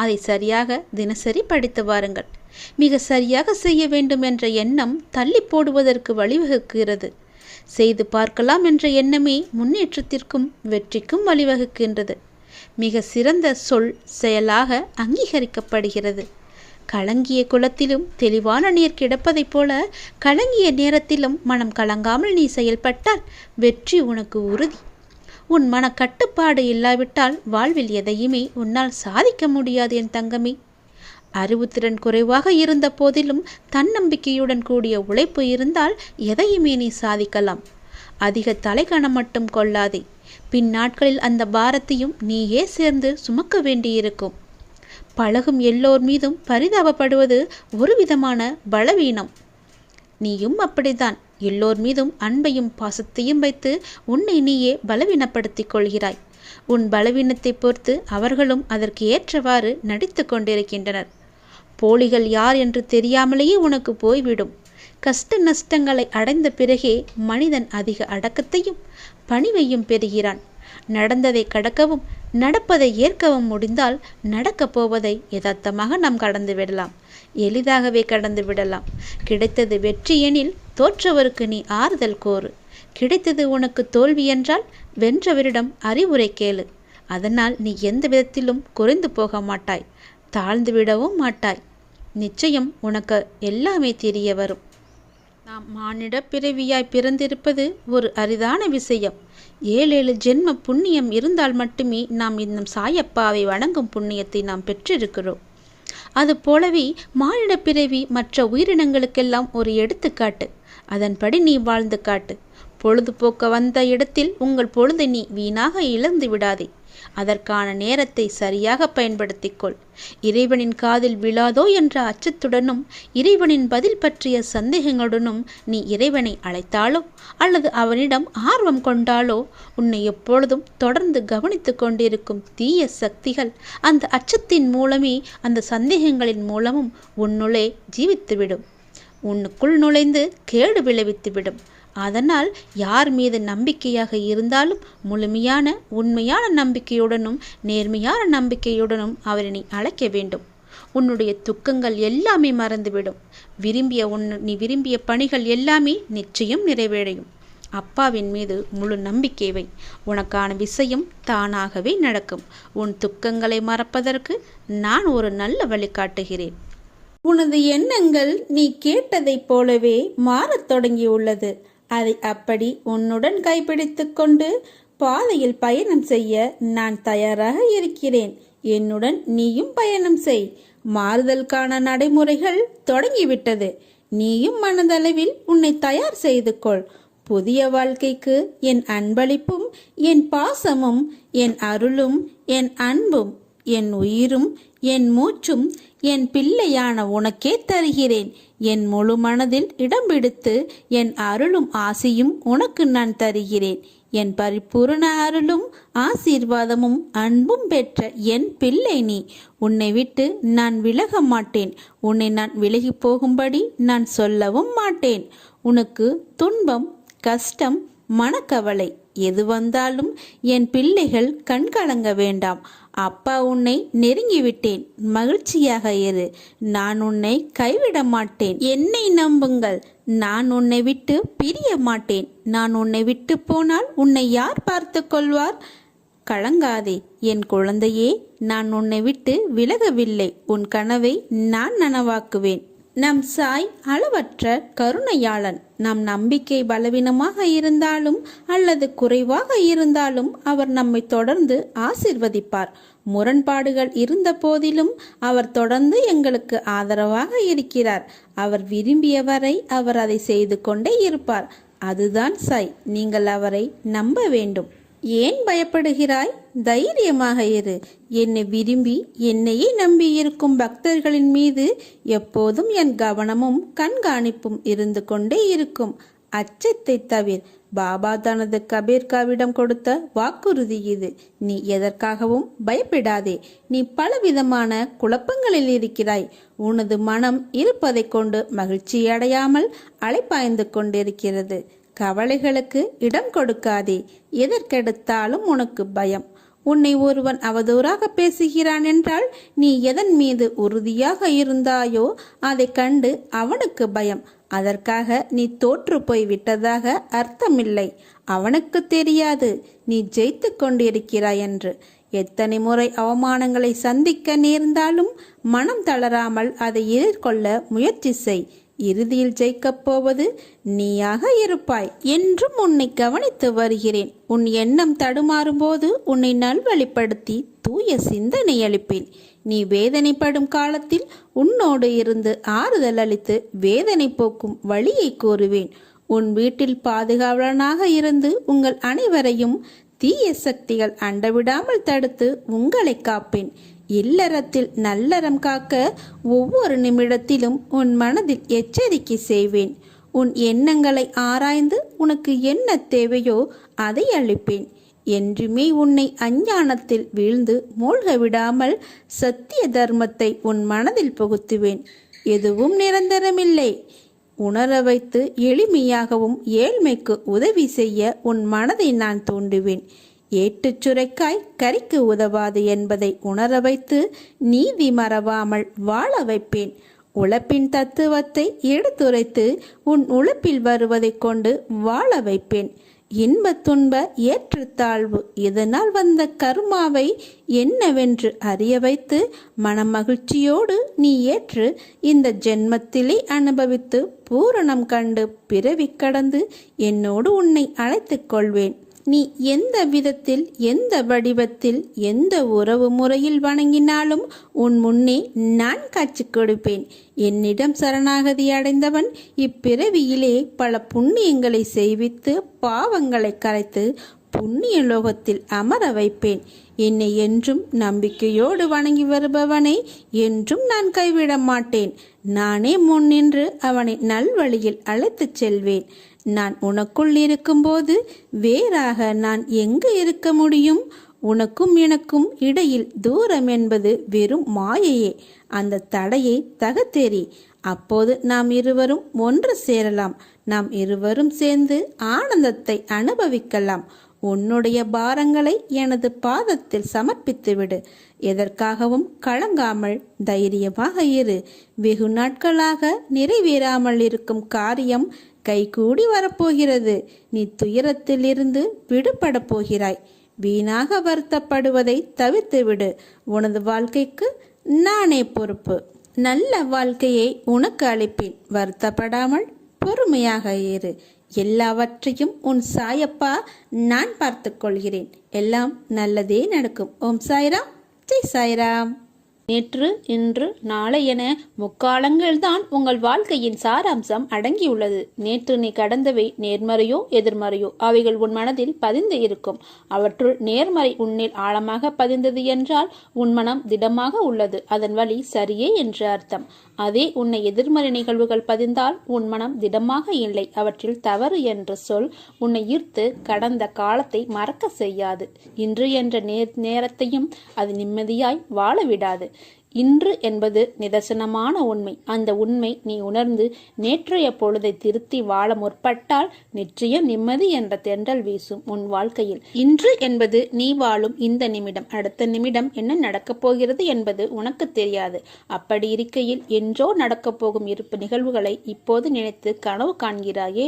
அதை சரியாக தினசரி படித்து வாருங்கள். மிக சரியாக செய்ய வேண்டும் என்ற எண்ணம் தள்ளி போடுவதற்கு வழிவகுக்கிறது. செய்து பார்க்கலாம் என்ற எண்ணமே முன்னேற்றத்திற்கும் வெற்றிக்கும் வழிவகுக்கின்றது. மிக சிறந்த சொல் செயலாக அங்கீகரிக்கப்படுகிறது. கலங்கிய குளத்திலும் தெளிவான நீர் கிடப்பதைப் போல கலங்கிய நேரத்திலும் மனம் கலங்காமல் நீ செயல்பட்டால் வெற்றி உனக்கு உறுதி. உன் மன கட்டுப்பாடு இல்லாவிட்டால் வாழ்வில் எதையுமே உன்னால் சாதிக்க முடியாது என் தங்கமே. அறிவுத்திறன் குறைவாக இருந்த போதிலும் தன்னம்பிக்கையுடன் கூடிய உழைப்பு இருந்தால் எதையுமே நீ சாதிக்கலாம். அதிக தலைக்கணம் மட்டும் கொள்ளாதே. பின் நாட்களில் அந்த பாரத்தையும் நீயே சேர்ந்து சுமக்க வேண்டியிருக்கும். பழகும் எல்லோர் மீதும் பரிதாபப்படுவது ஒரு விதமான பலவீனம். நீயும் அப்படித்தான். எல்லோர் மீதும் அன்பையும் பாசத்தையும் வைத்து உன்னை நீயே பலவீனப்படுத்திக் கொள்கிறாய். உன் பலவீனத்தை பொறுத்து அவர்களும் அதற்கு ஏற்றவாறு நடித்து கொண்டிருக்கின்றனர். போலிகள் யார் என்று தெரியாமலேயே உனக்கு போய்விடும். கஷ்ட நஷ்டங்களை அடைந்த பிறகே மனிதன் அதிக அடக்கத்தையும் பணிவையும் பெறுகிறான். நடந்ததை கடக்கவும் நடப்பதை ஏற்கவும் முடிந்தால் நடக்கப் போவதை யதார்த்தமாக நாம் கடந்து விடலாம். எளிதாகவே கடந்து விடலாம். கிடைத்தது வெற்றி எனில் தோற்றவருக்கு நீ ஆறுதல் கோரு. கிடைத்தது உனக்கு தோல்வி என்றால் வென்றவரிடம் அறிவுரை கேளு. அதனால் நீ எந்த விதத்திலும் குறைந்து போக மாட்டாய், தாழ்ந்து விடவும் மாட்டாய். நிச்சயம் உனக்கு எல்லாமே தெரிய வரும். நாம் மானிட பிறவியாய் பிறந்திருப்பது ஒரு அரிதான விஷயம். 7 ஜென்ம புண்ணியம் இருந்தால் மட்டுமே நாம் இன்னும் சாயப்பாவை வணங்கும் புண்ணியத்தை நாம் பெற்றிருக்கிறோம். அது போலவே மானிட பிறவி மற்ற உயிரினங்களுக்கெல்லாம் ஒரு எடுத்துக்காட்டு. அதன்படி நீ வாழ்ந்து காட்டு. பொழுதுபோக்க வந்த இடத்தில் உங்கள் பொழுதை நீ வீணாக இழந்து விடாதே. அதற்கான நேரத்தை சரியாக பயன்படுத்திக்கொள். இறைவனின் காதில் விழாதோ என்ற அச்சத்துடனும் இறைவனின் பதில் பற்றிய சந்தேகங்களுடனும் நீ இறைவனை அழைத்தாலோ அல்லது அவனிடம் ஆர்வம் கொண்டாலோ உன்னை எப்பொழுதும் தொடர்ந்து கவனித்து கொண்டிருக்கும் தீய சக்திகள் அந்த அச்சத்தின் மூலமே அந்த சந்தேகங்களின் மூலமும் உன்னுள்ளே ஜீவித்துவிடும். உன்னுக்குள் நுழைந்து கேடு விளைவித்துவிடும். அதனால் யார் மீது நம்பிக்கையாக இருந்தாலும் முழுமையான உண்மையான நம்பிக்கையுடனும் நேர்மையான நம்பிக்கையுடனும் அவரை நீ அழைக்க வேண்டும். உன்னுடைய துக்கங்கள் எல்லாமே மறந்துவிடும். நீ விரும்பிய பணிகள் எல்லாமே நிச்சயம் நிறைவேறையும். அப்பாவின் மீது முழு நம்பிக்கை வை. உனக்கான விஷயம் தானாகவே நடக்கும். உன் துக்கங்களை மறப்பதற்கு நான் ஒரு நல்ல வழி காட்டுகிறேன். உனது எண்ணங்கள் நீ கேட்டதைப் போலவே மாறத் தொடங்கியுள்ளது. அதை அப்படி உன்னுடன் கைப்பிடித்து கொண்டு பாதையில் பயணம் செய்ய நான் தயாராக இருக்கிறேன். என்னுடன் நீயும் பயணம் செய். மாறுதலுக்கான நடைமுறைகள் தொடங்கிவிட்டது. நீயும் மனதளவில் உன்னை தயார் செய்து கொள். புதிய வாழ்க்கைக்கு என் அன்பளிப்பும் என் பாசமும் என் அருளும் என் அன்பும் என் உயிரும் என் மூச்சும் என் பிள்ளையான உனக்கே தருகிறேன். என் முழு மனதில் இடம் பிடித்து என் அருளும் ஆசையும் உனக்கு நான் தருகிறேன். என் பரிபூரண அருளும் ஆசீர்வாதமும் அன்பும் பெற்ற என் பிள்ளை நீ. உன்னை விட்டு நான் விலக மாட்டேன். உன்னை நான் விலகி போகும்படி நான் சொல்லவும் மாட்டேன். உனக்கு துன்பம், கஷ்டம், மனக்கவலை எது வந்தாலும் என் பிள்ளைகள் கண்கலங்க வேண்டாம். அப்பா உன்னை நெருங்கிவிட்டேன். மகிழ்ச்சியாக இரு. நான் உன்னை கைவிட மாட்டேன். என்னை நம்புங்கள். நான் உன்னை விட்டு பிரிய மாட்டேன். நான் உன்னை விட்டு போனால் உன்னை யார் பார்த்து கொள்வார்? கலங்காதே என் குழந்தையே. நான் உன்னை விட்டு விலகவில்லை. உன் கனவை நான் நனவாக்குவேன். நம் சாய் அளவற்ற கருணையாளன். நம் நம்பிக்கை பலவீனமாக இருந்தாலும் அல்லது குறைவாக இருந்தாலும் அவர் நம்மை தொடர்ந்து ஆசிர்வதிப்பார். முரண்பாடுகள் இருந்த போதிலும் அவர் தொடர்ந்து எங்களுக்கு ஆதரவாக இருக்கிறார். அவர் விரும்பியவரை அவர் அதை செய்து கொண்டே இருப்பார். அதுதான் சாய். நீங்கள் அவரை நம்ப வேண்டும். ஏன் பயப்படுகிறாய்? தைரியமாக இரு. என்னை விரும்பி என்னையே நம்பி இருக்கும் பக்தர்களின் மீது எப்போதும் என் கவனமும் கண்காணிப்பும் இருந்து கொண்டே இருக்கும். அச்சத்தை தவிர. பாபா தனது கபீர்காவிடம் கொடுத்த வாக்குறுதி இது. நீ எதற்காகவும் பயப்படாதே. நீ பலவிதமான குழப்பங்களில் இருக்கிறாய். உனது மனம் இருப்பதை கொண்டு மகிழ்ச்சி அடையாமல் அலைப்பாய்ந்து கொண்டிருக்கிறது. கவலைகளுக்கு இடம் கொடுக்காதே. எதற்கெடுத்தாலும் உனக்கு பயம். உன்னை ஒருவன் அவதூறாக பேசுகிறான் என்றால் நீ எதன் மீது உறுதியாக இருந்தாயோ அதை கண்டு அவனுக்கு பயம். அதற்காக நீ தோற்று போய் விட்டதாக அர்த்தமில்லை. அவனுக்கு தெரியாது நீ ஜெயித்து கொண்டிருக்கிறாய் என்று. எத்தனை முறை அவமானங்களை சந்திக்க நேர்ந்தாலும் மனம் தளராமல் அதை எதிர்கொள்ள முயற்சி செய். இறுதியில் ஜெயிக்கப் போவது நீயாக இருப்பாய். என்றும் உன்னை கவனித்து வருகிறேன். உன் எண்ணம் தடுமாறும் போது உன்னை நல்வழிப்படுத்தி தூய சிந்தனை அளிப்பேன். நீ வேதனைப்படும் காலத்தில் உன்னோடு இருந்து ஆறுதல் அளித்து வேதனை போக்கும் வழியை கூறுவேன். உன் வீட்டில் பாதுகாவலனாக இருந்து உங்கள் அனைவரையும் தீய சக்திகள் அண்டவிடாமல் தடுத்து உங்களை காப்பேன். இல்லறத்தில் நல்லறம் காக்க ஒவ்வொரு நிமிடத்திலும் உன் மனதில் எச்சரிக்கை செய்வேன். உன் எண்ணங்களை ஆராய்ந்து உனக்கு என்ன தேவையோ அதை அளிப்பேன். என்றுமே உன்னை அஞ்ஞானத்தில் வீழ்ந்து மூழ்க விடாமல் சத்திய தர்மத்தை உன் மனதில் புகுத்துவேன். எதுவும் நிரந்தரமில்லை. உணர வைத்து எளிமையாகவும் ஏழ்மைக்கு உதவி செய்ய உன் மனதை நான் தூண்டுவேன். ஏட்டுச் சுரைக்காய் கறிக்கு உதவாது என்பதை உணர வைத்து நீதி மறவாமல் வாழ வைப்பேன். உழைப்பின் தத்துவத்தை எடுத்துரைத்து உன் உழைப்பில் வருவதை கொண்டு வாழ வைப்பேன். இன்ப துன்ப ஏற்றத்தாழ்வு இதனால் வந்த கர்மாவை என்னவென்று அறிய வைத்து மனமகிழ்ச்சியோடு நீ ஏற்று இந்த ஜென்மத்திலே அனுபவித்து பூரணம் கண்டு பிறவி கடந்து என்னோடு உன்னை அழைத்துக் கொள்வேன். நீ எந்த விதத்தில் எந்த வடிவத்தில் எந்த உறவு முறையில் வணங்கினாலும் உன் முன்னே நான் காட்சி கொடுப்பேன். என்னிடம் சரணாகதி அடைந்தவன் இப்பிறவியிலே பல புண்ணியங்களை செய்வித்து பாவங்களை கரைத்து புண்ணிய லோகத்தில் அமர வைப்பேன். என்னை என்றும் நம்பிக்கையோடு வணங்கி வருபவனை என்றும் நான் கைவிட மாட்டேன். நானே முன்னின்று அவனை நல்வழியில் அழைத்துச் செல்வேன். நான் உனக்குள் இருக்கும்போது வேறாக நான் எங்கு இருக்க முடியும்? உனக்கும் எனக்கும் இடையில் தூரம் என்பது வெறும் மாயையே. அந்த தடையை தகர்த்தெறி. அப்போது நாம் இருவரும் ஒன்று சேரலாம். நாம் இருவரும் சேர்ந்து ஆனந்தத்தை அனுபவிக்கலாம். உன்னுடைய பாரங்களை எனது பாதத்தில் சமர்ப்பித்து விடு. எதற்காகவும் கலங்காமல் தைரியமாக இரு. வெகு நாட்களாக நிறைவேறாமல் இருக்கும் காரியம் கைகூடி வரப்போகிறது. நீ துயரத்திலிருந்து விடுபட போகிறாய். வீணாக வருத்தப்படுவதை தவிர்த்து விடு. உனது வாழ்க்கைக்கு நானே பொறுப்பு. நல்ல வாழ்க்கையை உனக்கு அளிப்பேன். வருத்தப்படாமல் பொறுமையாக இரு. எல்லாவற்றையும் உன் சாயப்பா நான் பார்த்து கொள்கிறேன். எல்லாம் நல்லதே நடக்கும். ஓம் சாய்ராம். ஜெய் சாய்ராம். நேற்று இன்று நாளை என முக்காலங்கள்தான் உங்கள் வாழ்க்கையின் சாராம்சம் அடங்கியுள்ளது. நேற்று நீ கடந்தவை நேர்மறையோ எதிர்மறையோ அவைகள் உன் மனதில் பதிந்து இருக்கும். அவற்றுள் நேர்மறை உன்னில் ஆழமாக பதிந்தது என்றால் உன் மனம் திடமாக உள்ளது. அதன் வழி சரியே என்று அர்த்தம். அதே உன்னை எதிர்மறை நிகழ்வுகள் பதிந்தால் உன் மனம் திடமாக இல்லை, அவற்றில் தவறு என்று சொல் உன்னை ஈர்த்து கடந்த காலத்தை மறக்க செய்யாது. இன்று என்ற நேரத்தையும் அது நிம்மதியாய் வாழ விடாது. இன்று என்பது நிதர்சனமான உண்மை. அந்த உண்மை நீ உணர்ந்து நேற்றைய பொழுதை திருத்தி வாழ முற்பட்டால் நிச்சயம் நிம்மதி என்ற தென்றல் வீசும் உன் வாழ்க்கையில். இன்று என்பது நீ வாழும் இந்த நிமிடம். அடுத்த நிமிடம் என்ன நடக்கப் போகிறது என்பது உனக்கு தெரியாது. அப்படி இருக்கையில் என்றோ நடக்கப் போகும் இருப்பு நிகழ்வுகளை இப்போது நினைத்து கனவு காண்கிறாயே.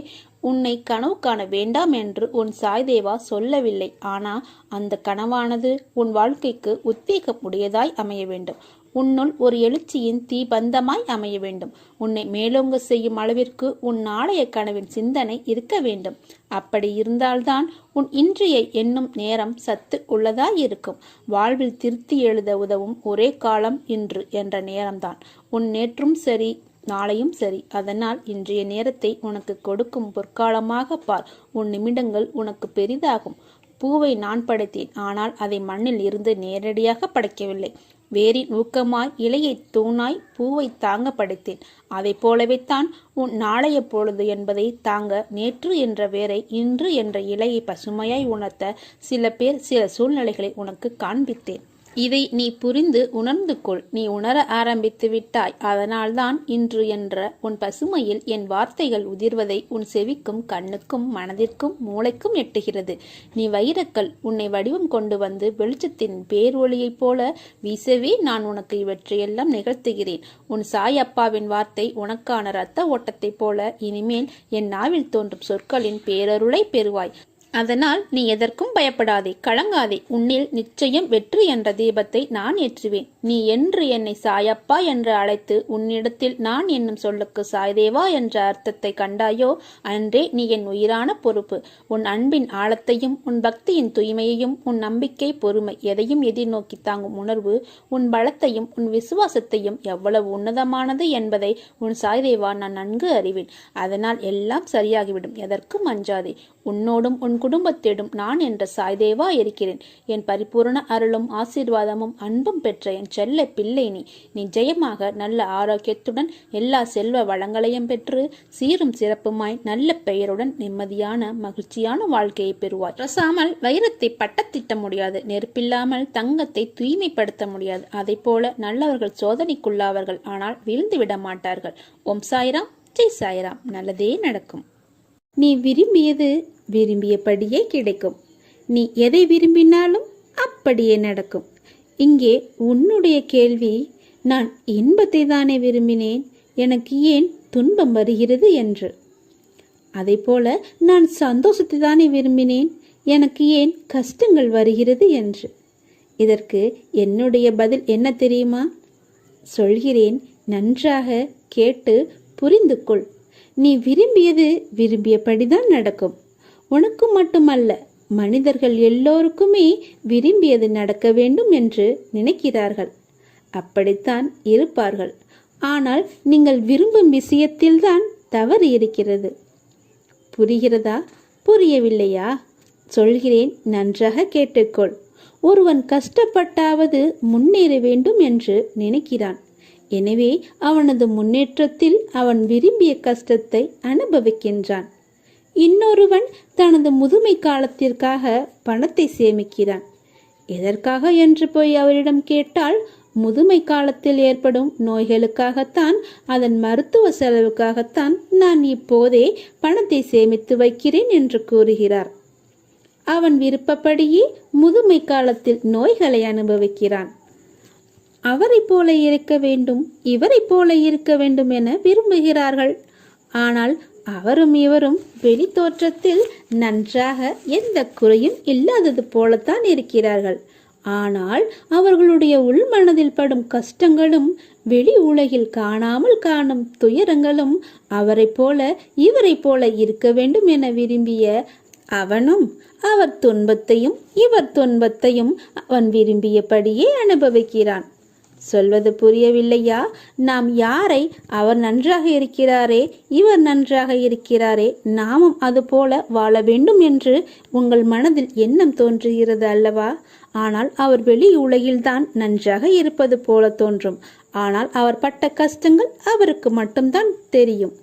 உன்னை கனவு காண வேண்டாம் என்று உன் சாய்தேவா சொல்லவில்லை. ஆனால் அந்த கனவானது உன் வாழ்க்கைக்கு உத்வேகம் உடையதாய் அமைய வேண்டும். உன்னுள் ஒரு எழுச்சியின் தீபந்தமாய் அமைய வேண்டும். உன்னை மேலோங்க செய்யும் அளவிற்கு உன் நாளைய கனவின் சிந்தனை இருக்க வேண்டும். அப்படி இருந்தால்தான் உன் இன்றைய எண்ணும் நேரம் சத்து உள்ளதாய் இருக்கும். வாழ்வில் திருத்தி எழுத உதவும் ஒரே காலம் இன்று என்ற நேரம்தான். உன் நேற்றும் சரி நாளையும் சரி. அதனால் இன்றைய நேரத்தை உனக்கு கொடுக்கும் பொற்காலமாக பார். உன் நிமிடங்கள் உனக்கு பெரிதாகும். பூவை நான் படைத்தேன், ஆனால் அதை மண்ணில் இருந்து நேரடியாக படைக்கவில்லை. வேரின் ஊக்கமாய் இலையை தூணாய் பூவை தாங்க படைத்தேன். அதை போலவேத்தான் உன் நாளைய பொழுது என்பதை தாங்க நேற்று என்ற வேரை இன்று என்ற இலையை பசுமையாய் உணர்த்த சில பேர் சில சூழ்நிலைகளை உனக்கு காண்பித்தேன். இதை நீ புரிந்து உணர்ந்து கொள். நீ உணர ஆரம்பித்து விட்டாய். அதனால்தான் இன்று என்ற உன் பசுமையில் என் வார்த்தைகள் உதிர்வதை உன் செவிக்கும் கண்ணுக்கும் மனதிற்கும் மூளைக்கும் எட்டுகிறது. நீ வைரக்கல். உன்னை வடிவம் கொண்டு வந்து வெளிச்சத்தின் பேரொளியைப் போல வீசவே நான் உனக்கு இவற்றையெல்லாம் நிகழ்த்துகிறேன். உன் சாய் அப்பாவின் வார்த்தை உனக்கான இரத்த ஓட்டத்தைப் போல இனிமேல் என் நாவில் தோன்றும் சொற்களின் பேரருளை பெறுவாய். அதனால் நீ எதற்கும் பயப்படாதே, கலங்காதே. உன்னில் நிச்சயம் வெற்றி என்ற தீபத்தை நான் ஏற்றுவேன். நீ என்று என்னை சாயப்பா என்று அழைத்து உன்னிடத்தில் நான் என்னும் சொல்லுக்கு சாய்தேவா என்ற அர்த்தத்தை கண்டாயோ அன்றே நீ என் உயிரான பொறுப்பு. உன் அன்பின் ஆழத்தையும் உன் பக்தியின் தூய்மையையும் உன் நம்பிக்கை பொறுமை எதையும் எதிர்நோக்கி தாங்கும் உணர்வு உன் பலத்தையும் உன் விசுவாசத்தையும் எவ்வளவு உன்னதமானது என்பதை உன் சாய்தேவா நான் நன்கு அறிவேன். அதனால் எல்லாம் சரியாகிவிடும். எதற்கும் அஞ்சாதே. உன்னோடும் உன் குடும்பத்திடும் நான் என்ற சாய்தேவா இருக்கிறேன். என் பரிபூர்ண அருளும் ஆசீர்வாதமும் அன்பும் பெற்ற என் செல்ல பிள்ளை நீ நிச்சயமாக நல்ல ஆரோக்கியத்துடன் எல்லா செல்வ வளங்களையும் பெற்று சீரும் சிறப்புமாய் நல்ல பெயருடன் நிம்மதியான மகிழ்ச்சியான வாழ்க்கையை பெறுவாய். ரசாமல் வைரத்தை பட்டத்திட்ட முடியாது, நெருப்பில்லாமல் தங்கத்தை தூய்மைப்படுத்த முடியாது. அதை போல நல்லவர்கள் சோதனைக்குள்ளாவர்கள், ஆனால் வீழ்ந்து விட மாட்டார்கள். ஓம் சாய்ராம், ஜெய் சாய்ராம். நல்லதே நடக்கும். நீ விரும்பியது விரும்பியபடியே கிடைக்கும். நீ எதை விரும்பினாலும் அப்படியே நடக்கும். இங்கே உன்னுடைய கேள்வி, நான் இன்பத்தை தானே விரும்பினேன், எனக்கு ஏன் துன்பம் வருகிறது என்று. அதை போல நான் சந்தோஷத்தை தானே விரும்பினேன், எனக்கு ஏன் கஷ்டங்கள் வருகிறது என்று. இதற்கு என்னுடைய பதில் என்ன தெரியுமா? சொல்கிறேன், நன்றாக கேட்டு புரிந்து கொள். நீ விரும்பியது விரும்பியபடிதான் நடக்கும். உனக்கு மட்டுமல்ல, மனிதர்கள் எல்லோருக்குமே விரும்பியது நடக்க வேண்டும் என்று நினைக்கிறார்கள். அப்படித்தான் இருப்பார்கள். ஆனால் நீங்கள் விரும்பும் விஷயத்தில்தான் தவறு இருக்கிறது. புரிகிறதா? புரியவில்லையா? சொல்கிறேன், நன்றாக கேட்டுக்கொள். ஒருவன் கஷ்டப்பட்டாவது முன்னேற வேண்டும் என்று நினைக்கிறான். எனவே அவனது முன்னேற்றத்தில் அவன் விரும்பிய கஷ்டத்தை அனுபவிக்கின்றான். இன்னொருவன் தனது முதுமை காலத்திற்காக பணத்தை சேமிக்கிறான். எதற்காக என்று போய் அவரிடம் கேட்டால், முதுமை காலத்தில் ஏற்படும் நோய்களுக்காகத்தான், அதன் மருத்துவ செலவுக்காகத்தான் நான் இப்போதே பணத்தை சேமித்து வைக்கிறேன் என்று கூறுகிறார். அவன் விருப்பப்படியே முதுமை காலத்தில் நோய்களை அனுபவிக்கிறான். அவரை போல இருக்க வேண்டும், இவரை போல இருக்க வேண்டும் என விரும்புகிறார்கள். ஆனால் அவரும் இவரும் வெளி தோற்றத்தில் நன்றாக எந்த குறையும் இல்லாதது போலத்தான் இருக்கிறார்கள். ஆனால் அவர்களுடைய உள்மனதில் படும் கஷ்டங்களும் வெளி உலகில் காணாமல் காணும் துயரங்களும் அவரை போல இவரை போல இருக்க வேண்டும் என விரும்பிய அவனும் அவர் துன்பத்தையும் இவர் துன்பத்தையும் அவன் விரும்பியபடியே அனுபவிக்கிறான். சொல்வது புரியவில்லையா? நாம் யாரை, அவர் நன்றாக இருக்கிறாரே, இவர் நன்றாக இருக்கிறாரே, நாமும் அது போல வாழ வேண்டும் என்று உங்கள் மனதில் எண்ணம் தோன்றுகிறது அல்லவா? ஆனால் அவர் வெளி உலகில்தான் நன்றாக இருப்பது போல தோன்றும். ஆனால் அவர் பட்ட கஷ்டங்கள் அவருக்கு மட்டும்தான் தெரியும்.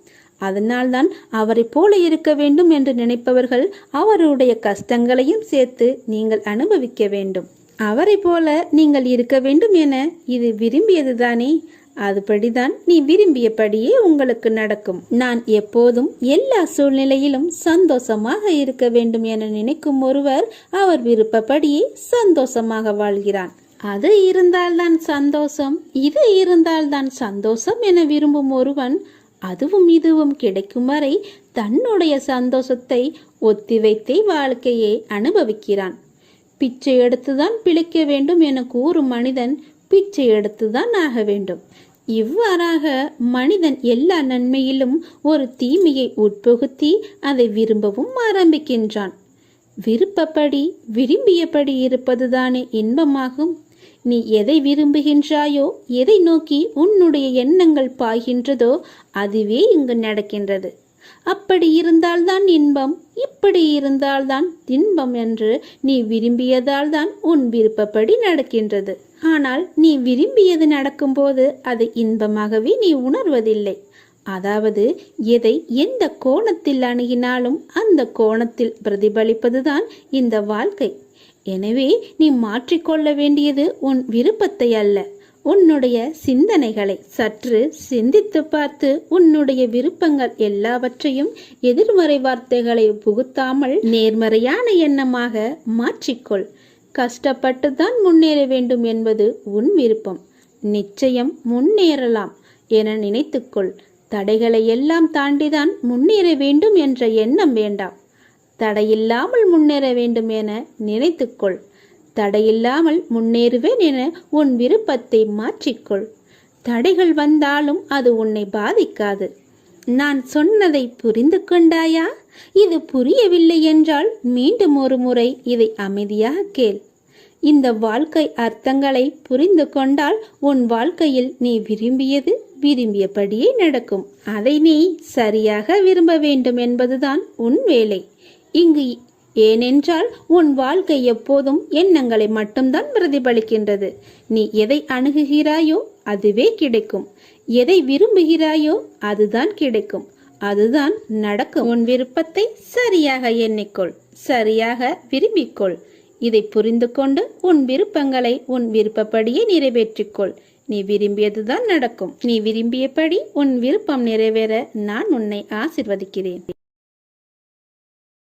அதனால்தான் அவரை போல இருக்க வேண்டும் என்று நினைப்பவர்கள் அவருடைய கஷ்டங்களையும் சேர்த்து நீங்கள் அனுபவிக்க வேண்டும். அவரை போல நீங்கள் இருக்க வேண்டும் என இது விரும்பியதுதானே? அதுபடிதான் நீ விரும்பியபடியே உங்களுக்கு நடக்கும். நான் எப்போதும் எல்லா சூழ்நிலையிலும் சந்தோஷமாக இருக்க வேண்டும் என நினைக்கும் ஒருவர் அவர் விருப்பப்படியே சந்தோஷமாக வாழ்கிறான். அது இருந்தால்தான் சந்தோஷம், இது இருந்தால்தான் சந்தோஷம் என விரும்பும் ஒருவன் அதுவும் இதுவும் கிடைக்கும் வரை தன்னுடைய சந்தோஷத்தை ஒத்திவைத்தே வாழ்க்கையை அனுபவிக்கிறான். பிச்சை எடுத்துதான் பிழைக்க வேண்டும் என கூறும் மனிதன் பிச்சை எடுத்துதான் ஆக வேண்டும். இவ்வாறாக மனிதன் எல்லா நன்மையிலும் ஒரு தீமையை உட்புகுத்தி அதை விரும்பவும் ஆரம்பிக்கின்றான். விருப்பப்படி விரும்பியபடி இருப்பதுதானே இன்பமாகும். நீ எதை விரும்புகின்றாயோ, எதை நோக்கி உன்னுடைய எண்ணங்கள் பாய்கின்றதோ அதுவே இங்கு நடக்கின்றது. அப்படி இருந்தால்தான் இன்பம், இப்படி இருந்தால்தான் இன்பம் என்று நீ விரும்பியதால் தான் உன் விருப்பப்படி நடக்கின்றது. ஆனால் நீ விரும்பியது நடக்கும்போது அது இன்பமாகவே நீ உணர்வதில்லை. அதாவது எதை எந்த கோணத்தில் அணுகினாலும் அந்த கோணத்தில் பிரதிபலிப்பதுதான் இந்த வாழ்க்கை. எனவே நீ மாற்றிக்கொள்ள வேண்டியது உன் விருப்பத்தை அல்ல, உன்னுடைய சிந்தனைகளை. சற்று சிந்தித்து பார்த்து உன்னுடைய விருப்பங்கள் எல்லாவற்றையும் எதிர்மறை வார்த்தைகளை புகுத்தாமல் நேர்மறையான எண்ணமாக மாற்றிக்கொள். கஷ்டப்பட்டுதான் முன்னேற வேண்டும் என்பது உன் விருப்பம். நிச்சயம் முன்னேறலாம் என நினைத்துக்கொள். தடைகளை எல்லாம் தாண்டிதான் முன்னேற வேண்டும் என்ற எண்ணம் வேண்டாம். தடையில்லாமல் முன்னேற வேண்டும் என நினைத்துக்கொள். தடையில்லாமல் முன்னேறுவேன் என உன் விருப்பத்தை மாற்றிக்கொள். தடைகள் வந்தாலும் அது உன்னை பாதிக்காது. நான் சொன்னதை புரிந்து கொண்டாயா? இது புரியவில்லை என்றால் மீண்டும் ஒரு முறை இதை அமைதியாக கேள். இந்த வாழ்க்கை அர்த்தங்களை புரிந்து கொண்டால் உன் வாழ்க்கையில் நீ விரும்பியது விரும்பியபடியே நடக்கும். அதை நீ சரியாக விரும்ப வேண்டும் என்பதுதான் உன் வேலை இங்கு. ஏனென்றால் உன் வாழ்க்கை எப்போதும் எண்ணங்களை மட்டும்தான் பிரதிபலிக்கின்றது. நீ எதை அணுகுகிறாயோ அதுவே கிடைக்கும். எதை விரும்புகிறாயோ அதுதான் கிடைக்கும். அதுதான் நடக்கும். உன் விருப்பத்தை சரியாக எண்ணிக்கொள், சரியாக விரும்பிக்கொள். இதை புரிந்து கொண்டு உன் விருப்பங்களை உன் விருப்பப்படியே நிறைவேற்றிக்கொள். நீ விரும்பியதுதான் நடக்கும். நீ விரும்பியபடி உன் விருப்பம் நிறைவேற நான் உன்னை ஆசிர்வதிக்கிறேன்.